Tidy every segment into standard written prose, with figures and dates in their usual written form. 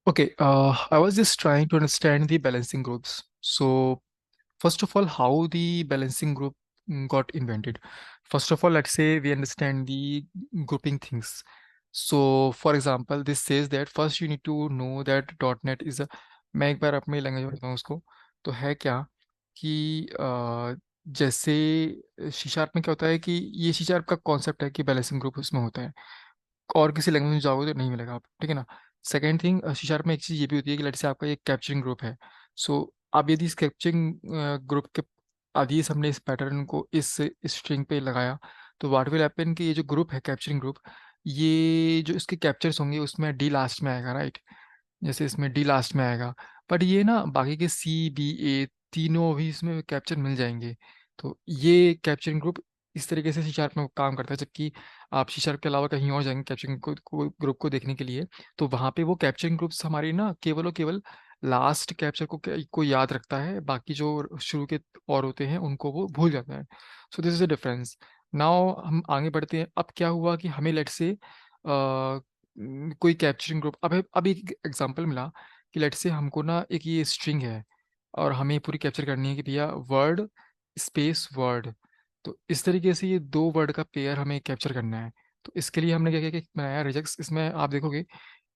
Okay, I was just trying to understand the balancing groups. So, first of all, how the balancing group got invented. First of all, let's say we understand the grouping things. So, for example, this says that first you need to know that .NET is a मैं एक बार अपनी language में बताऊँ उसको तो है क्या कि जैसे सी शार्प में क्या होता है कि ये सी शार्प का कॉन्सेप्ट है कि बैलेंसिंग ग्रुप उसमें होता है और किसी लैंग्वेज में जाओगे तो नहीं मिलेगा आप ठीक है ना। सेकेंड थिंग सी शार्प में एक चीज़ ये भी होती है कि लेट से आपका एक कैप्चरिंग ग्रुप है। सो अब यदि इस कैप्चरिंग ग्रुप के आदि हमने इस पैटर्न को इस स्ट्रिंग पे लगाया तो व्हाट विल हैपन कि ये जो ग्रुप है कैप्चरिंग ग्रुप ये जो इसके कैप्चर्स होंगे उसमें डी लास्ट में आएगा राइट। जैसे इसमें डी लास्ट में आएगा बट ये ना बाकी के सी बी ए तीनों भी इसमें कैप्चर मिल जाएंगे। तो ये कैप्चरिंग ग्रुप इस तरीके से सी शार्प में काम करता है जबकि आप सी शार्प के अलावा कहीं और जाएंगे कैप्चरिंग ग्रुप को देखने के लिए तो वहाँ पे वो कैप्चरिंग ग्रुप्स हमारी ना केवल और केवल लास्ट कैप्चर को याद रखता है बाकी जो शुरू के और होते हैं उनको वो भूल जाता है। So this is a difference. Now हम आगे बढ़ते हैं। अब क्या हुआ कि हमें लेट से कोई कैप्चरिंग ग्रुप अब एक एग्जांपल मिला कि लेट से हमको ना एक ये स्ट्रिंग है और हमें पूरी कैप्चर करनी है कि भैया वर्ड स्पेस वर्ड। तो इस तरीके से ये दो वर्ड का पेयर हमें कैप्चर करना है। तो इसके लिए हमने क्या किया कि बनाया रिजेक्स। इसमें आप देखोगे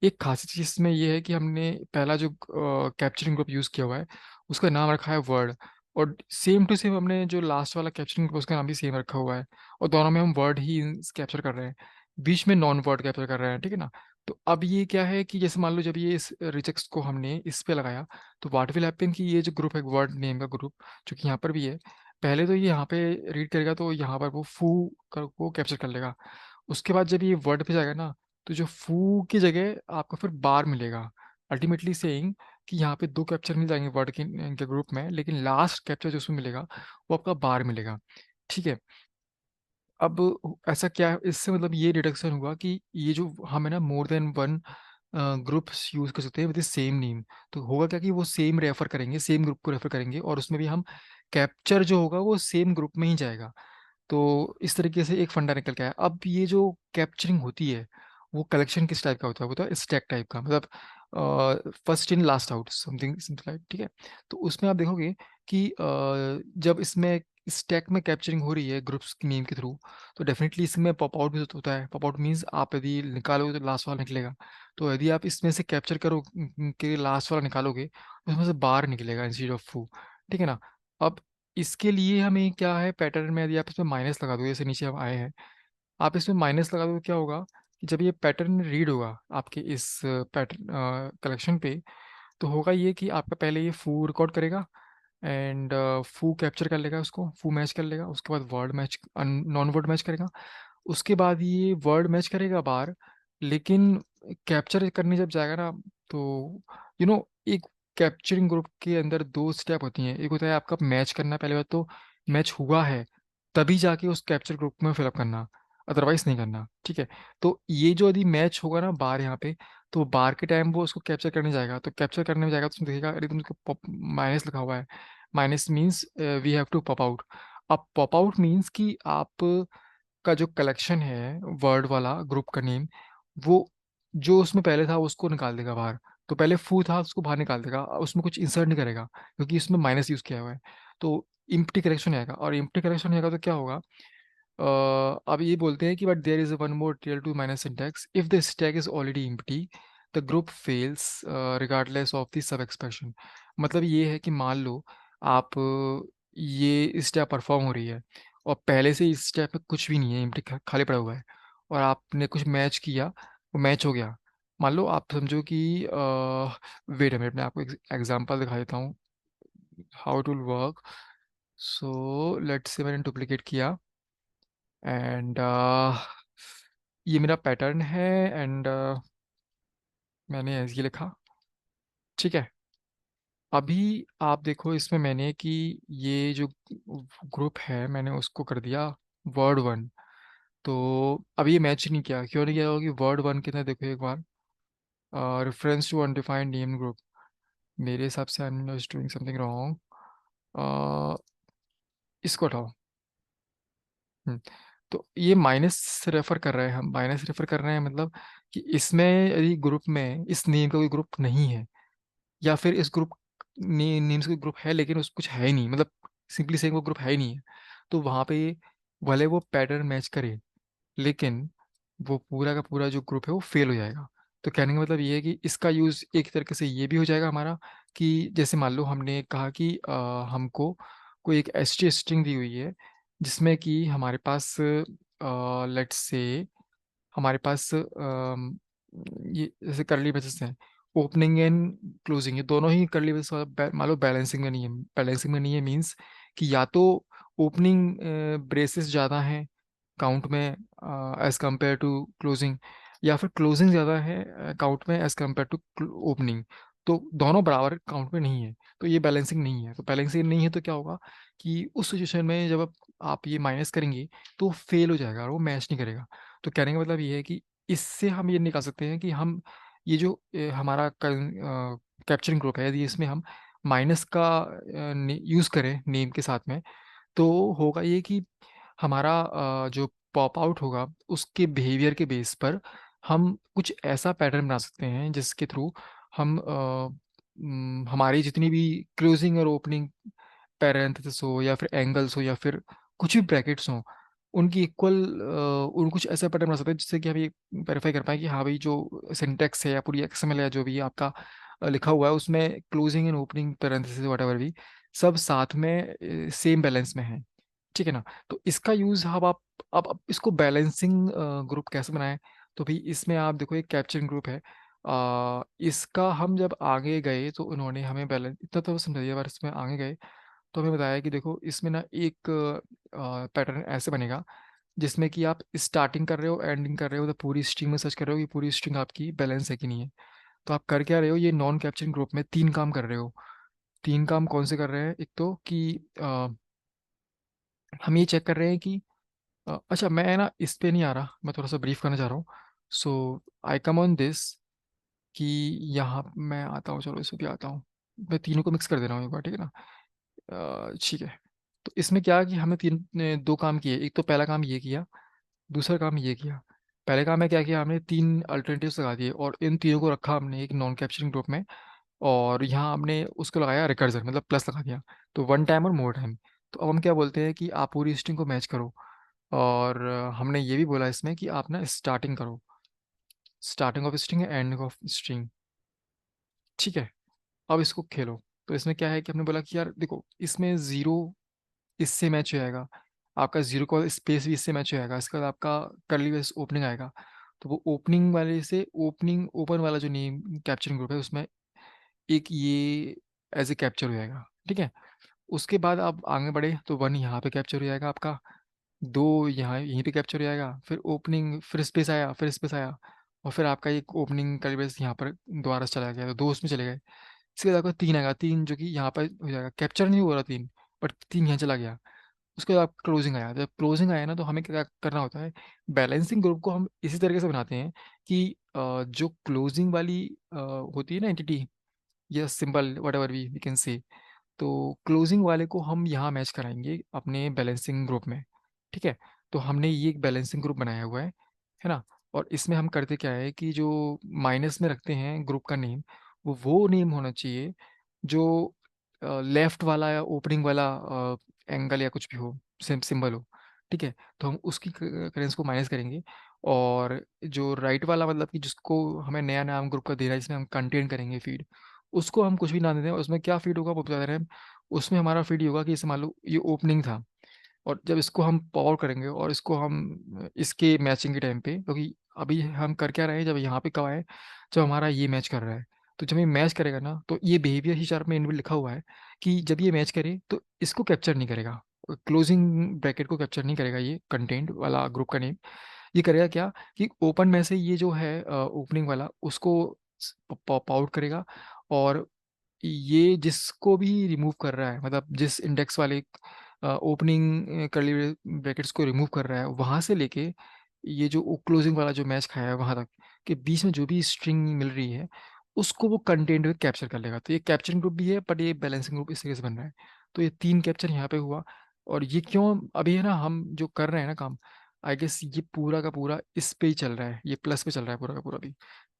एक खासी चीज़ इसमें ये है कि हमने पहला जो कैप्चरिंग ग्रुप यूज़ किया हुआ है उसका नाम रखा है वर्ड और सेम टू सेम हमने जो लास्ट वाला कैप्चरिंग ग्रुप उसका नाम भी सेम रखा हुआ है और दोनों में हम वर्ड ही कैप्चर कर रहे हैं बीच में नॉन वर्ड कैप्चर कर रहे हैं ठीक है ना। तो अब ये क्या है कि जैसे मान लो जब ये इस रिजेक्ट्स को हमने इस पे लगाया तो व्हाट विल हैपन कि ये जो ग्रुप है वर्ड नेम का ग्रुप जो कि यहाँ पर भी है पहले तो ये यहाँ पे रीड करेगा तो यहाँ पर वो फू को कैप्चर कर लेगा। उसके बाद जब ये वर्ड पे जाएगा ना तो जो फू की जगह आपको फिर बार मिलेगा अल्टीमेटली सेइंग कि यहाँ पे दो कैप्चर मिल जाएंगे वर्ड के ग्रुप में लेकिन लास्ट कैप्चर जो उसमें मिलेगा वो आपका बार मिलेगा ठीक है। अब ऐसा क्या है इससे मतलब ये डिडक्शन हुआ कि ये जो हमें ना more than one groups use कर सकते हैं विद सेम नेम। तो होगा क्या कि वो सेम रेफर करेंगे सेम ग्रुप को रेफर करेंगे और उसमें भी हम कैप्चर जो होगा वो सेम ग्रुप में ही जाएगा। तो इस तरीके से एक फंडा निकल के आया। अब ये जो कैप्चरिंग होती है वो कलेक्शन किस टाइप का होता है वो होता है स्टैक टाइप का मतलब first in last out something like ठीक है। तो उसमें आप देखोगे कि जब इसमें स्टैक में कैप्चरिंग हो रही है ग्रुप्स की नेम के थ्रू तो डेफिनेटली इसमें पॉप आउट भी होता है। पॉप आउट मीन्स आप यदि निकालोगे तो लास्ट वाला निकलेगा। तो यदि आप इसमें से कैप्चर करो के लास्ट वाला निकालोगे तो उसमें से बाहर निकलेगा इंस्टेड ऑफ फू ठीक है ना। अब इसके लिए हमें क्या है पैटर्न में यदि आप इसमें माइनस लगा दो जैसे नीचे हम आए हैं आप इसमें माइनस लगा दो तो क्या होगा कि जब ये पैटर्न रीड होगा आपके इस पैटर्न कलेक्शन पे तो होगा ये कि आपका पहले ये फू रिकॉर्ड करेगा एंड फू कैप्चर कर लेगा उसको फू मैच कर लेगा उसके बाद word match non word match करेगा। उसके बाद ये वर्ड मैच करेगा बार लेकिन कैप्चर करने जब जाएगा ना तो एक कैप्चरिंग ग्रुप के अंदर दो स्टेप होती हैं। एक होता है आपका मैच करना पहले बात तो मैच हुआ है तभी जाके उस कैप्चर ग्रुप में फिलअप करना अदरवाइज नहीं करना ठीक है। तो ये जो यदि मैच होगा ना बार यहाँ पे तो बार के टाइम वो उसको कैप्चर करने जाएगा तो कैप्चर करने में जाएगा तो उसमें देखेगा अरे तुमको माइनस लिखा हुआ है। Minus means we have to pop out. अब पॉप आउट मीन्स कि आप का जो कलेक्शन है वर्ड वाला ग्रुप का नेम वो जो उसमें पहले था उसको निकाल देगा बाहर। तो पहले फू था उसको बाहर निकाल देगा उसमें कुछ इंसर्ट नहीं करेगा क्योंकि इसमें माइनस यूज किया हुआ है। तो इम्प्टी करेक्शन आएगा और इम्प्टी करेक्शन आएगा तो क्या होगा अब ये बोलते हैं कि but there is one more tier to minus syntax if the stack is already empty the group fails regardless of the sub expression. मतलब ये है कि मान लो आप ये स्टेप परफॉर्म हो रही है और पहले से इस स्टेप में कुछ भी नहीं है एम्प्टी खाली पड़ा हुआ है और आपने कुछ मैच किया वो मैच हो गया। मान लो आप समझो कि वेट अ मिनट मैं आपको एग्जांपल दिखा देता हूँ how it will work. So let's say मैंने डुप्लीकेट किया एंड ये मेरा पैटर्न है एंड मैंने ये लिखा ठीक है। अभी आप देखो इसमें मैंने कि ये जो ग्रुप है मैंने उसको कर दिया वर्ड वन। तो अभी ये मैच नहीं किया क्यों नहीं किया होगी वर्ड वन के अंदर देखो एक बार reference to undefined name group मेरे हिसाब से I am doing something wrong. इसको हटाओ। हम्म, तो ये माइनस रेफर कर रहे हैं, हम माइनस रेफर कर रहे हैं मतलब कि इसमें यदि ग्रुप में इस नेम का कोई ग्रुप नहीं है, या फिर इस ग्रुप नेम्स का ग्रुप है लेकिन उस कुछ है ही नहीं, मतलब सिंपली से वो ग्रुप है ही नहीं है, तो वहाँ पे भले वो पैटर्न मैच करे लेकिन वो पूरा का पूरा जो ग्रुप है वो फेल हो जाएगा। तो कहने का मतलब ये है कि इसका यूज़ एक तरीके से ये भी हो जाएगा हमारा कि जैसे मान लो हमने कहा कि हमको कोई एक एच स्ट्रिंग दी हुई है जिसमें कि हमारे पास लेट्स से हमारे पास ये जैसे करली ब्रेसेस हैं, ओपनिंग एंड क्लोजिंग, ये दोनों ही करली ब्रेसेस मान लो बैलेंसिंग में नहीं है। बैलेंसिंग में नहीं है मीन्स कि या तो ओपनिंग ब्रेसेस ज़्यादा हैं काउंट में एज कंपेयर टू क्लोजिंग, या फिर क्लोजिंग ज़्यादा है काउंट में एज कंपेयर टू ओपनिंग। तो दोनों बराबर काउंट में नहीं है, तो ये बैलेंसिंग नहीं है। तो बैलेंसिंग नहीं है तो क्या होगा कि उस सिचुएशन में जब आप ये माइनस करेंगे तो फेल हो जाएगा और वो मैच नहीं करेगा। तो कहने का मतलब ये है कि इससे हम ये निकाल सकते हैं कि हम ये जो हमारा कैप्चरिंग ग्रुप है, यदि इसमें हम माइनस का यूज़ करें नेम के साथ में, तो होगा ये कि हमारा जो पॉप आउट होगा उसके बिहेवियर के बेस पर हम कुछ ऐसा पैटर्न बना सकते हैं जिसके थ्रू हम हमारी जितनी भी क्लोजिंग और ओपनिंग पैरेंथेसिस हो या फिर एंगल्स हो या फिर कुछ भी ब्रैकेट्स हो, उनकी इक्वल उन कुछ ऐसा पैटर्न बना सकते हैं जिससे कि हम ये वेरीफाई कर पाए कि हाँ भाई जो सिंटेक्स है या पूरी एक्सएमएल है जो भी आपका लिखा हुआ है उसमें closing and opening parenthesis what ever भी सब साथ में सेम बैलेंस में है। ठीक है ना। तो इसका यूज अब आप अब इसको बैलेंसिंग ग्रुप कैसे बनाएं। तो भाई इसमें आप देखो एक कैप्चरिंग ग्रुप है, इसका हम जब आगे गए तो उन्होंने हमें बैलेंस इतना तो समझाइए, बार इसमें आगे गए तो हमें बताया कि देखो इसमें ना एक पैटर्न ऐसे बनेगा जिसमें कि आप स्टार्टिंग कर रहे हो एंडिंग कर रहे हो तो पूरी स्ट्रिंग में सर्च कर रहे हो कि पूरी स्ट्रिंग आपकी बैलेंस है कि नहीं है। तो आप कर क्या रहे हो, ये नॉन कैप्चरिंग ग्रुप में तीन काम कर रहे हो। तीन काम कौन से कर रहे हैं, एक तो कि हम ये चेक कर रहे हैं कि अच्छा मैं ना इस पे नहीं आ रहा, मैं थोड़ा सा ब्रीफ करना चाह रहा हूँ। सो आई कम ऑन दिस कि यहाँ मैं आता हूँ, चलो इसे भी आता हूँ। मैं तीनों को मिक्स कर दे रहा हूँ एक बार, ठीक है ना। ठीक है। तो इसमें क्या है कि हमने दो काम किए, एक तो पहला काम ये किया, दूसरा काम ये किया। पहले काम में क्या किया, हमने तीन अल्टरनेटिव्स लगा दिए और इन तीनों को रखा हमने एक नॉन कैप्चरिंग ग्रुप में, और यहाँ हमने उसको लगाया रिकर्जन, मतलब प्लस लगा दिया। तो वन टाइम और मोर टाइम। तो अब हम क्या बोलते हैं कि आप पूरी स्ट्रिंग को मैच करो, और हमने ये भी बोला इसमें कि आप ना स्टार्टिंग करो, starting of string end of string. ठीक है। अब इसको खेलो। तो इसमें क्या है कि हमने बोला कि यार देखो इसमें जीरो इससे मैच हो जाएगा, आपका जीरो का स्पेस भी इससे मैच हो जाएगा, इसके बाद आपका करली ब्रेस ओपनिंग आएगा। तो वो ओपनिंग वाले से ओपनिंग ओपन वाला जो नेम कैप्चरिंग ग्रुप है उसमें एक ये एज ए कैप्चर हो जाएगा। ठीक है। उसके बाद आप आगे बढ़े तो वन यहाँ पे कैप्चर हो जाएगा आपका, दो यहाँ यहीं पे कैप्चर हो जाएगा, फिर ओपनिंग फिर स्पेस आया, फिर स्पेस आया, और फिर आपका एक ओपनिंग करली ब्रेस यहाँ पर दोबारा से चला गया, तो दो उसमें चले गए। इसके बाद आपका तीन आएगा, तीन जो कि यहाँ पर हो जाएगा, कैप्चर नहीं हो रहा तीन, बट तीन यहाँ चला गया। उसके बाद क्लोजिंग आया, जब क्लोजिंग आया ना तो हमें क्या करना होता है, बैलेंसिंग ग्रुप को हम इसी तरीके से बनाते हैं कि जो क्लोजिंग वाली होती है ना एंटिटी या symbol whatever we can say, तो क्लोजिंग वाले को हम यहाँ मैच कराएंगे अपने बैलेंसिंग ग्रुप में। ठीक है। तो हमने ये एक बैलेंसिंग ग्रुप बनाया हुआ है ना। और इसमें हम करते क्या है कि जो माइनस में रखते हैं ग्रुप का नेम, वो नेम होना चाहिए जो लेफ्ट वाला या ओपनिंग वाला एंगल या कुछ भी हो, सिंबल हो। ठीक है। तो हम उसकी करेंस को माइनस करेंगे, और जो राइट वाला मतलब कि जिसको हमें नया नाम ग्रुप का देना है जिसमें हम कंटेंट करेंगे फीड, उसको हम कुछ भी ना देते हैं। उसमें क्या फीड होगा वो बता रहे हैं। उसमें हमारा फीड ये होगा कि जैसे मान लो ये ओपनिंग था, और जब इसको हम पावर करेंगे और इसको हम इसके मैचिंग के टाइम पे, क्योंकि अभी हम कर क्या रहे हैं, जब यहाँ पे कब आए, जब हमारा ये मैच कर रहा है, तो जब ये मैच करेगा ना तो ये बिहेवियर ही चार्ट में इनबिल्ट लिखा हुआ है कि जब ये मैच करे तो इसको कैप्चर नहीं करेगा, क्लोजिंग ब्रैकेट को कैप्चर नहीं करेगा ये कंटेंट वाला ग्रुप का नेम। ये करेगा क्या कि ओपन में से ये जो है ओपनिंग वाला उसको पॉप आउट करेगा, और ये जिसको भी रिमूव कर रहा है, मतलब जिस इंडेक्स वाले ओपनिंग करली ब्रैकेट्स को रिमूव कर रहा है वहां से लेके ये जो क्लोजिंग वाला जो मैच खाया है वहां तक के बीच में जो भी स्ट्रिंग मिल रही है उसको वो कंटेंट में कैप्चर कर लेगा। तो ये कैप्चरिंग ग्रुप भी है, बट ये बैलेंसिंग ग्रुप इस तरीके से बन रहा है। तो ये तीन कैप्चर यहाँ पे हुआ। और ये क्यों अभी है ना, हम जो कर रहे हैं ना काम, आई गेस ये पूरा का पूरा इस पे ही चल रहा है, ये प्लस पे चल रहा है पूरा का पूरा भी।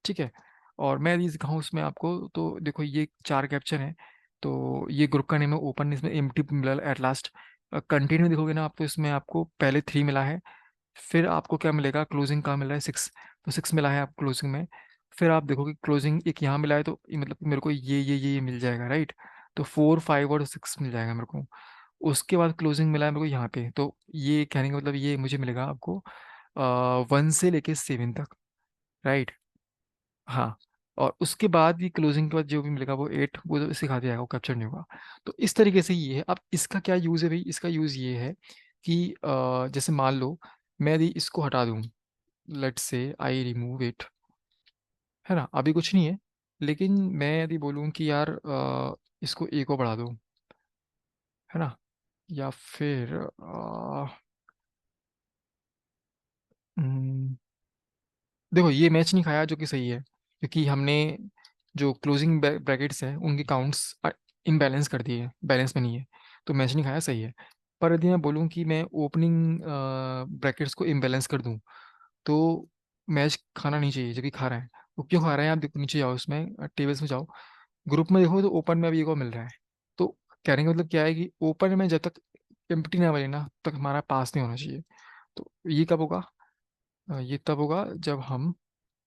ठीक है। और मैं यदि दिखाऊँ उसमें आपको, तो देखो ये चार कैप्चर हैं। तो ये ग्रुप का नेम है ओपन, इसमें एम टी मिला एट लास्ट। कंटिन्यू देखोगे ना आप, तो इसमें आपको पहले थ्री मिला है, फिर आपको क्या मिलेगा, क्लोजिंग का मिला है सिक्स, तो सिक्स मिला है आपको क्लोजिंग में। फिर आप देखोगे क्लोजिंग एक यहाँ मिला है, तो मतलब मेरे को ये मिल जाएगा, राइट। तो फोर फाइव और सिक्स मिल जाएगा मेरे को। उसके बाद क्लोजिंग मिला है मेरे को यहाँ पे, तो ये कहने का मतलब ये मुझे मिलेगा आपको वन से लेके सेवन तक, राइट। हाँ। और उसके बाद भी क्लोजिंग के बाद जो भी मिलेगा वो एट, वो तो सिखा दिया जाएगा, वो कैप्चर नहीं होगा। तो इस तरीके से ये है। अब इसका क्या यूज़ है भाई, इसका यूज़ ये है कि जैसे मान लो मैं यदि इसको हटा दूँ, let's say I remove it, है ना, अभी कुछ नहीं है। लेकिन मैं यदि बोलूँ कि यार इसको ए को बढ़ा दो, है ना, या फिर हम्म, देखो ये मैच नहीं खाया, जो कि सही है, क्योंकि हमने जो क्लोजिंग ब्रैकेट्स हैं उनके काउंट्स इनबैलेंस कर दिए, बैलेंस में नहीं है, तो मैच नहीं खाया, सही है। पर यदि मैं बोलूँ कि मैं ओपनिंग ब्रैकेट्स को इम्बैलेंस कर दूँ, तो मैच खाना नहीं चाहिए, जबकि खा रहा है। वो क्यों खा रहा है, आप देखो नीचे जाओ, उसमें टेबल्स में जाओ, ग्रुप में देखो, तो ओपन में अभी ये को मिल रहा है। तो कहने का मतलब क्या है कि ओपन में जब तक एम्प्टी ना बने ना, तब तक हमारा पास नहीं होना चाहिए। तो ये कब होगा, ये तब होगा जब हम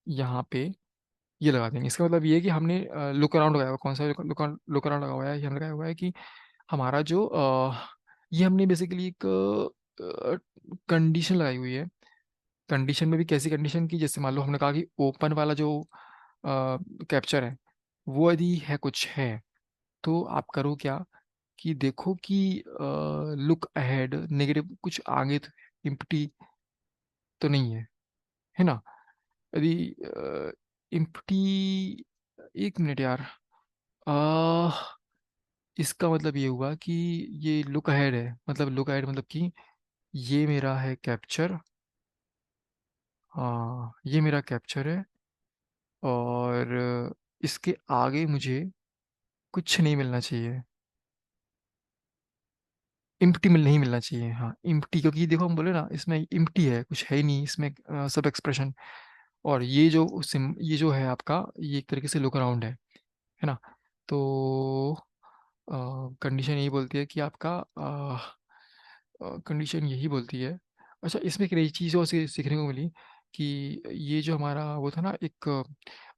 यहाँ पे ये लगा देंगे। इसका मतलब ये है कि हमने लुक अराउंड लगाया हुआ, कौन सा लुक अराउंड लगा हुआ है, ये हमने लगाया हुआ है कि हमारा जो ये हमने बेसिकली एक कंडीशन लगाई हुई है। कंडीशन में भी कैसी कंडीशन की, जैसे मान लो हमने कहा कि ओपन वाला जो कैप्चर है, वो यदि है कुछ है, तो आप करो क्या, कि देखो कि लुक अहेड नेगेटिव कुछ आगे तो इम्प्टी तो नहीं है, है ना। यदि इम्प्टी, एक मिनट यार, आ, इसका मतलब ये हुआ कि ये लुक अहेड है, मतलब लुक अहेड मतलब कि ये मेरा है कैप्चर, हाँ ये मेरा कैप्चर है, और इसके आगे मुझे कुछ नहीं मिलना चाहिए, इम्प्टी मिल नहीं मिलना चाहिए, हाँ इम्प्टी, क्योंकि देखो हम बोले ना इसमें इम्प्टी है, कुछ है ही नहीं इसमें, सब एक्सप्रेशन। और ये जो सिम, ये जो है आपका, ये एक तरीके से लुक अराउंड है ना। तो कंडीशन यही बोलती है कि आपका कंडीशन यही बोलती है। अच्छा, इसमें एक नई चीज़ और सीखने को मिली, कि ये जो हमारा वो था ना एक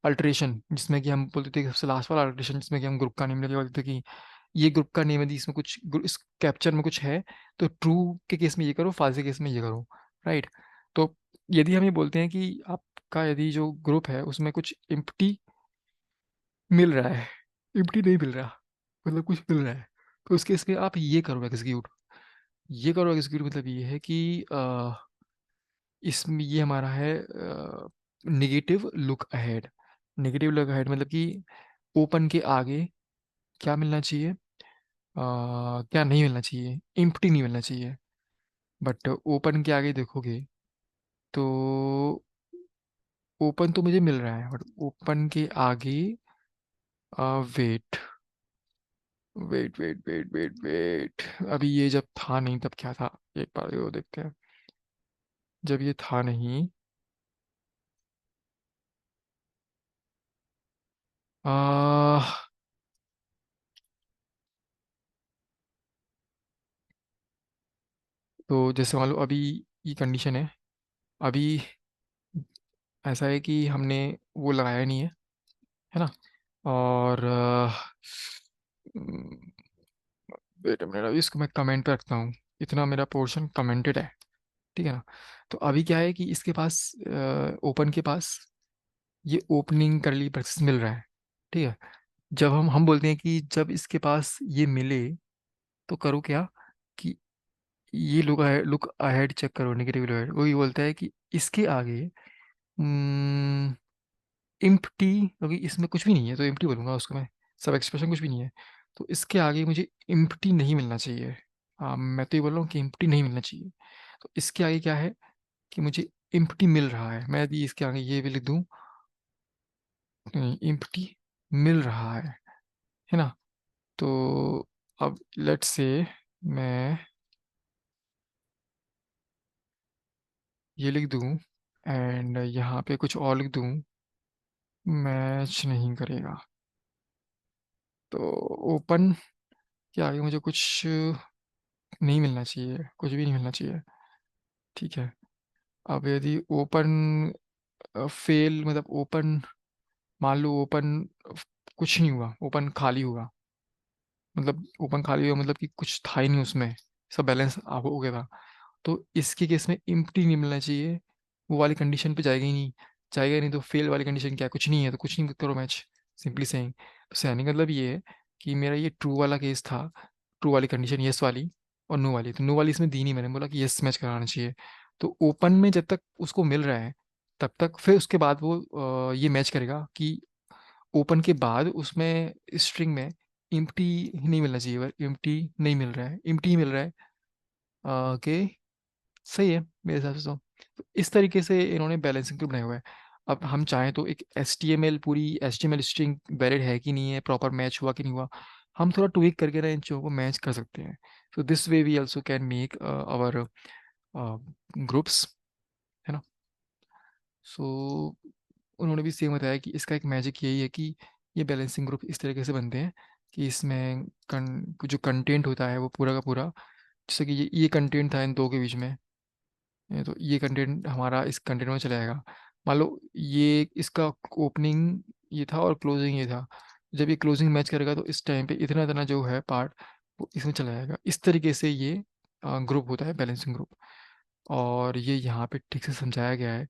अल्ट्रेशन, जिसमें कि हम बोलते थे कि सबसे लास्ट वाला अल्ट्रेशन, जिसमें कि हम ग्रुप का नेम लेके बोलते थे कि ये ग्रुप का नेम, यदि इसमें कुछ इस कैप्चर में कुछ है, तो ट्रू के केस में ये करो, फॉल्स के केस में ये करो, राइट। तो यदि हम ये बोलते हैं कि आपका यदि जो ग्रुप है उसमें कुछ इम्प्टी मिल रहा है, इम्प्टी नहीं मिल रहा, मतलब कुछ मिल रहा है, तो उसके इसमें आप ये करो एग्जीक्यूट। ये करो एग्जीक्यूट मतलब ये है कि इसमें ये हमारा है negative look ahead. Negative look ahead मतलब कि ओपन के आगे क्या मिलना चाहिए, क्या नहीं मिलना चाहिए, इम्प्टी नहीं मिलना चाहिए। बट ओपन के आगे देखोगे, तो ओपन तो मुझे मिल रहा है, बट ओपन के आगे वेट वेट, अभी ये जब था नहीं तब क्या था, एक बार वो देखते हैं। जब ये था नहीं, आ, तो जैसे मान लो अभी ये कंडीशन है, अभी ऐसा है कि हमने वो लगाया नहीं है ना। और वेट मिनट, अभी इसको मैं कमेंट पे रखता हूँ, इतना मेरा पोर्शन कमेंटेड है, ठीक है ना। तो अभी क्या है कि इसके पास ओपन के पास ये ओपनिंग करली ब्रेसेस मिल रहा है, ठीक है। जब हम बोलते हैं कि जब इसके पास ये मिले, तो करो क्या, कि ये लुक अहेड चेक करो, नेगेटिव लुक अहेड, वही बोलता है कि इसके आगे इम्प्टी, क्योंकि इसमें कुछ भी नहीं है तो इम्प्टी बोलूंगा उसको मैं, सब एक्सप्रेशन कुछ भी नहीं है, तो इसके आगे मुझे इम्प्टी नहीं मिलना चाहिए। हाँ मैं तो ये बोल रहा हूँ कि इम्प्टी नहीं मिलना चाहिए। तो इसके आगे क्या है, कि मुझे इम्प्टी मिल रहा है, मैं यदि इसके आगे ये भी लिख दूँ, इम्प्टी मिल रहा है ना। तो अब लेट्स से मैं ये लिख दूँ एंड यहाँ पे कुछ और लिख दूँ, मैच नहीं करेगा। तो ओपन के आगे मुझे कुछ नहीं मिलना चाहिए, कुछ भी नहीं मिलना चाहिए। ठीक है। अब यदि ओपन फेल, मतलब ओपन, मान लो ओपन कुछ नहीं हुआ, ओपन खाली हुआ, मतलब ओपन खाली हुआ मतलब कि कुछ था ही नहीं उसमें, सब बैलेंस आप हो गया था, तो इसके केस में इम्प्टी नहीं मिलना चाहिए। वो वाली कंडीशन पे जाएगा ही नहीं। जाएगा ही नहीं तो फेल वाली कंडीशन क्या है, कुछ नहीं है तो कुछ नहीं करो मैच, सिंपली सेइंग। तो सहने का मतलब ये है कि मेरा ये ट्रू वाला केस था, ट्रू वाली कंडीशन यस वाली, और नो वाली, तो नो वाली इसमें दी नहीं, मैंने बोला कि यस मैच कराना चाहिए। तो ओपन में जब तक उसको मिल रहा है तब तक, फिर उसके बाद वो ये मैच करेगा कि ओपन के बाद उसमें स्ट्रिंग में इम्प्टी नहीं मिलना चाहिए, इम्प्टी नहीं मिल रहा है, इम्प्टी मिल रहा है। के सही है मेरे हिसाब से तो इस तरीके से इन्होंने बैलेंसिंग टूल बनाया हुआ है। अब हम चाहें तो एक एच पूरी एच स्ट्रिंग वैलिड है कि नहीं है, प्रॉपर मैच हुआ कि नहीं हुआ, हम थोड़ा ट्वीक करके ना इन चीज़ों को मैच कर सकते हैं। So this way we also can make our groups, है ना। सो उन्होंने भी सेम बताया कि इसका एक मैजिक यही है कि ये बैलेंसिंग ग्रुप इस तरीके से बनते हैं कि इसमें जो कंटेंट होता है वो पूरा का पूरा, जैसे कि ये कंटेंट था इन दो के बीच में, तो ये कंटेंट हमारा इस कंटेंट में चला जाएगा। मान लो ये इसका ओपनिंग ये था और क्लोजिंग ये था, जब ये क्लोजिंग मैच करेगा तो इस टाइम पे इतना इतना जो है पार्ट वो इसमें चला जाएगा। इस तरीके से ये ग्रुप होता है, बैलेंसिंग ग्रुप। और ये यहाँ पे ठीक से समझाया गया है।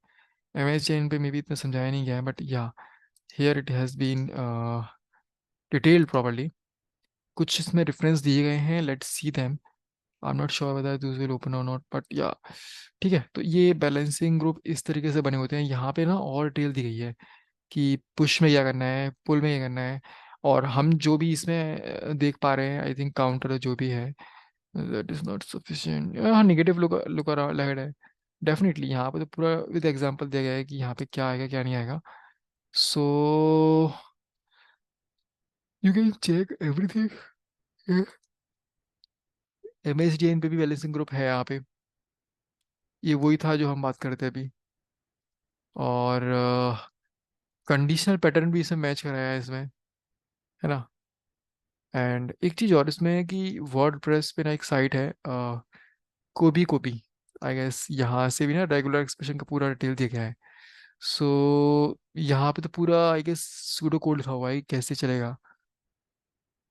एम एस जैन पे मे भी इतना समझाया नहीं गया है, but yeah here it has been detailed properly. कुछ इसमें रेफरेंस दिए गए हैं, let's see them. I am not sure whether this will open or not, but yeah ठीक है। तो ये बैलेंसिंग ग्रुप इस तरीके से बने होते हैं। यहाँ पे ना और डिटेल दी गई है कि पुश में क्या करना है, पुल में क्या करना है। और हम जो भी इसमें देख पा रहे हैं, आई थिंक काउंटर जो भी है, दैट इज नॉट सफिशिएंट, हाँ निगेटिव लुक लुक अहेड है। डेफिनेटली यहाँ पे तो पूरा विद एग्जांपल दिया गया है कि यहाँ पे क्या आएगा क्या नहीं आएगा। So you can check everything. M S D N पे भी बैलेंसिंग ग्रुप है यहाँ पे, ये वही था जो हम बात कर रहे थे अभी। और कंडीशनल पैटर्न भी इसमें मैच कराया है इसमें, है ना। एंड एक चीज़ और इसमें है कि वर्ड प्रेस पे ना एक साइट है, कोबी आई गेस, यहाँ से भी ना रेगुलर एक्सप्रेशन का पूरा डिटेल दिया गया है। सो यहाँ पे तो पूरा आई गेस सूडो कोड लिखा हुआ है कि कैसे चलेगा।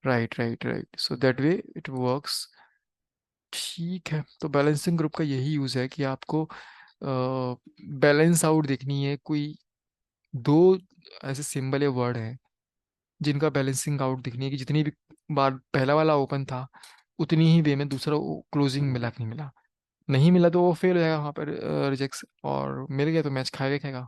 Right right right, so that way it works. ठीक है, तो बैलेंसिंग ग्रुप का यही यूज़ है कि आपको बैलेंस आउट देखनी है, कोई दो ऐसे सिंबल या वर्ड हैं जिनका बैलेंसिंग आउट दिखनी है कि जितनी भी बार पहला वाला ओपन था उतनी ही वे में दूसरा क्लोजिंग मिला कि नहीं मिला। नहीं मिला तो वो फेल हो जाएगा वहाँ पर, रिजेक्ट्स, और मिल गया तो मैच खाएगा ही खाएगा।